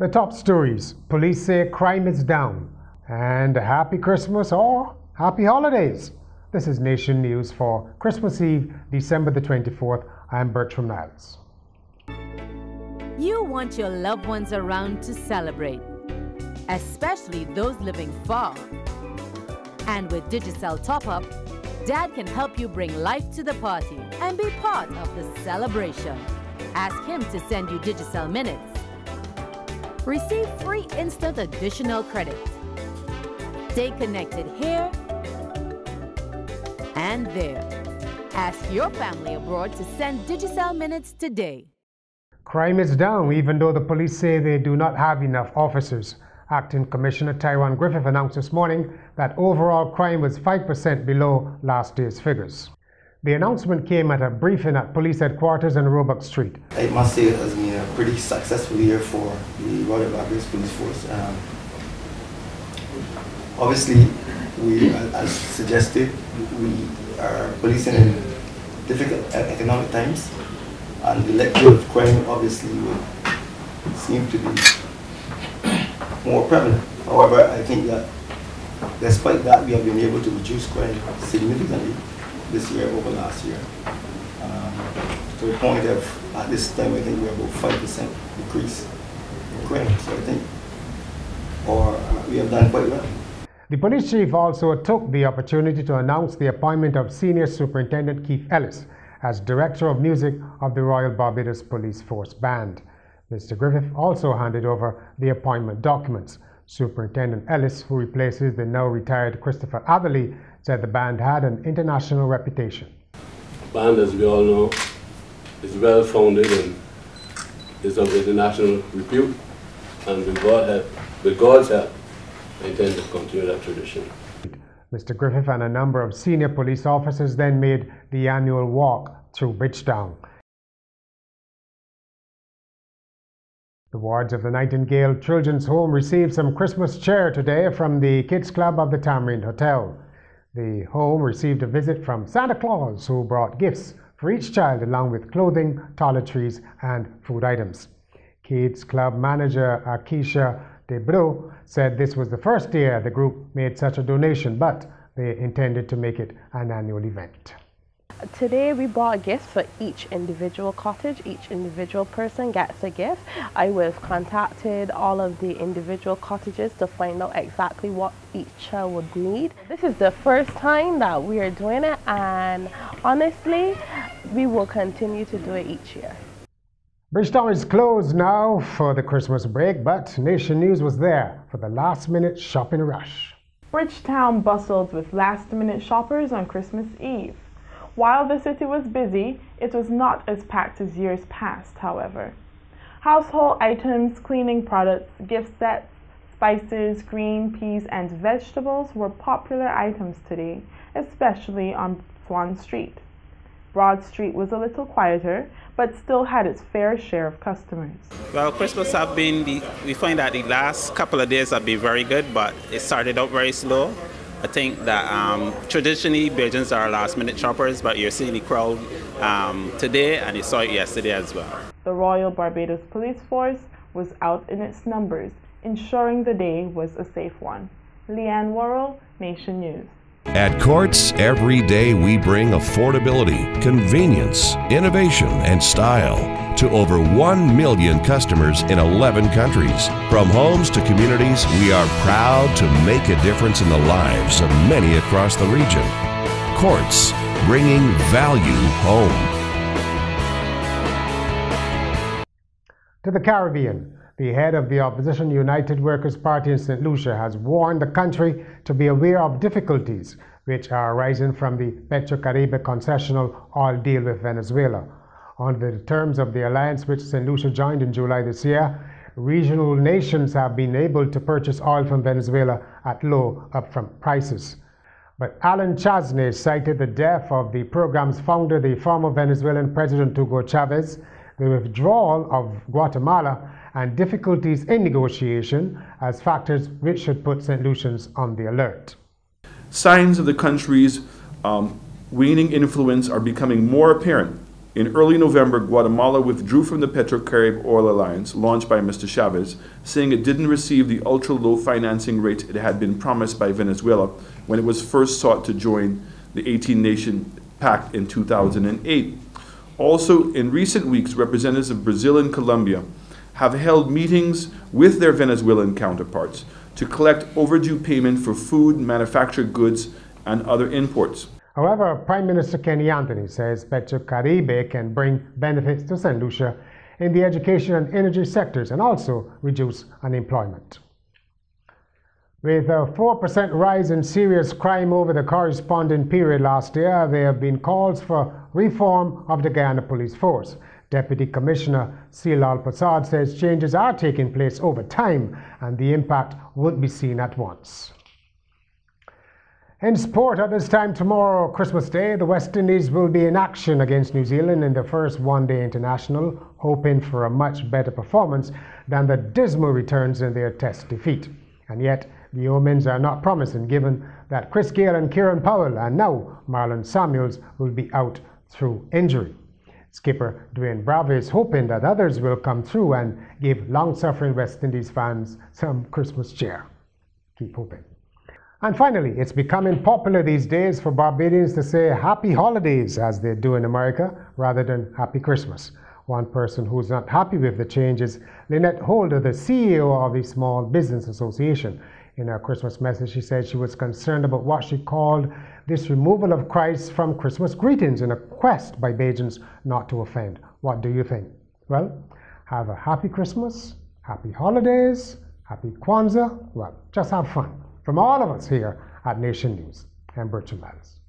The top stories. Police say crime is down. And happy Christmas or happy holidays. This is Nation News for Christmas Eve, December the 24th. I'm Bertram Niles. You want your loved ones around to celebrate, especially those living far. And with Digicel Top-Up, Dad can help you bring life to the party and be part of the celebration. Ask him to send you Digicel Minutes. Receive free instant additional credit. Stay connected here and there. Ask your family abroad to send Digicel Minutes today. Crime is down, even though the police say they do not have enough officers. Acting Commissioner Tyrone Griffith announced this morning that overall crime was 5% below last year's figures. The announcement came at a briefing at police headquarters on Roebuck Street. I must say it has been a pretty successful year for the Royal Barbados Police Force. Obviously, as suggested, we are policing in difficult economic times, and the level of crime obviously would seem to be more prevalent. However, I think that despite that, we have been able to reduce crime significantly this year over last year. To the point of, at this time, I think we're about 5% decrease in crime. So I think we have done quite well. The police chief also took the opportunity to announce the appointment of Senior Superintendent Keith Ellis as Director of Music of the Royal Barbados Police Force Band. Mr. Griffith also handed over the appointment documents. Superintendent Ellis, who replaces the now retired Christopher Atherley, said the band had an international reputation. The band, as we all know, is well founded and is of international repute, and with God's help, I intend to continue that tradition. Mr. Griffith and a number of senior police officers then made the annual walk through Bridgetown. The wards of the Nightengale Children's Home received some Christmas cheer today from the Kids Club of the Tamarind Hotel. The home received a visit from Santa Claus, who brought gifts for each child along with clothing, toiletries and food items. Kids Club manager Akisha Debro said this was the first year the group made such a donation, but they intended to make it an annual event. Today we brought gifts for each individual cottage. Each individual person gets a gift. I have contacted all of the individual cottages to find out exactly what each child would need. This is the first time that we are doing it, and honestly, we will continue to do it each year. Bridgetown is closed now for the Christmas break, but Nation News was there for the last-minute shopping rush. Bridgetown bustled with last-minute shoppers on Christmas Eve. While the city was busy, it was not as packed as years past, however. Household items, cleaning products, gift sets, spices, green peas, and vegetables were popular items today, especially on Swan Street. Broad Street was a little quieter, but still had its fair share of customers. Well, Christmas have been, we find that the last couple of days have been very good, but it started out very slow. I think that traditionally Belgians are last-minute shoppers, but you're seeing the crowd today, and you saw it yesterday as well. The Royal Barbados Police Force was out in its numbers, ensuring the day was a safe one. Leanne Worrell, Nation News. At Courts, every day we bring affordability, convenience, innovation, and style to over 1 million customers in 11 countries. From homes to communities, we are proud to make a difference in the lives of many across the region. Courts, bringing value home. To the Caribbean, the head of the opposition United Workers' Party in St. Lucia has warned the country to be aware of difficulties which are arising from the Petrocaribe concessional oil deal with Venezuela. Under the terms of the alliance which St. Lucia joined in July this year, regional nations have been able to purchase oil from Venezuela at low upfront prices. But Alan Chasney cited the death of the program's founder, the former Venezuelan President Hugo Chavez, the withdrawal of Guatemala, and difficulties in negotiation as factors which should put St. Lucians on the alert. Signs of the country's waning influence are becoming more apparent In early November, Guatemala withdrew from the Petrocarib Oil Alliance, launched by Mr. Chavez, saying it didn't receive the ultra-low financing rate it had been promised by Venezuela when it was first sought to join the 18-nation pact in 2008. Also, in recent weeks, representatives of Brazil and Colombia have held meetings with their Venezuelan counterparts to collect overdue payment for food, manufactured goods, and other imports. However, Prime Minister Kenny Anthony says Petrocaribe can bring benefits to St. Lucia in the education and energy sectors and also reduce unemployment. With a 4% rise in serious crime over the corresponding period last year, there have been calls for reform of the Guyana Police Force. Deputy Commissioner Silal Prasad says changes are taking place over time and the impact won't be seen at once. In sport, at this time tomorrow, Christmas Day, the West Indies will be in action against New Zealand in the first one-day international, hoping for a much better performance than the dismal returns in their test defeat. And yet, the omens are not promising, given that Chris Gayle and Kieran Powell and now Marlon Samuels will be out through injury. Skipper Dwayne Bravo is hoping that others will come through and give long-suffering West Indies fans some Christmas cheer. Keep hoping. And finally, it's becoming popular these days for Barbadians to say Happy Holidays, as they do in America, rather than Happy Christmas. One person who's not happy with the change is Lynette Holder, the CEO of the Small Business Association. In her Christmas message, she said she was concerned about what she called this removal of Christ from Christmas greetings in a quest by Bajans not to offend. What do you think? Well, have a happy Christmas, happy holidays, happy Kwanzaa. Well, just have fun. From all of us here at Nation News, I'm Bertrand Lattis.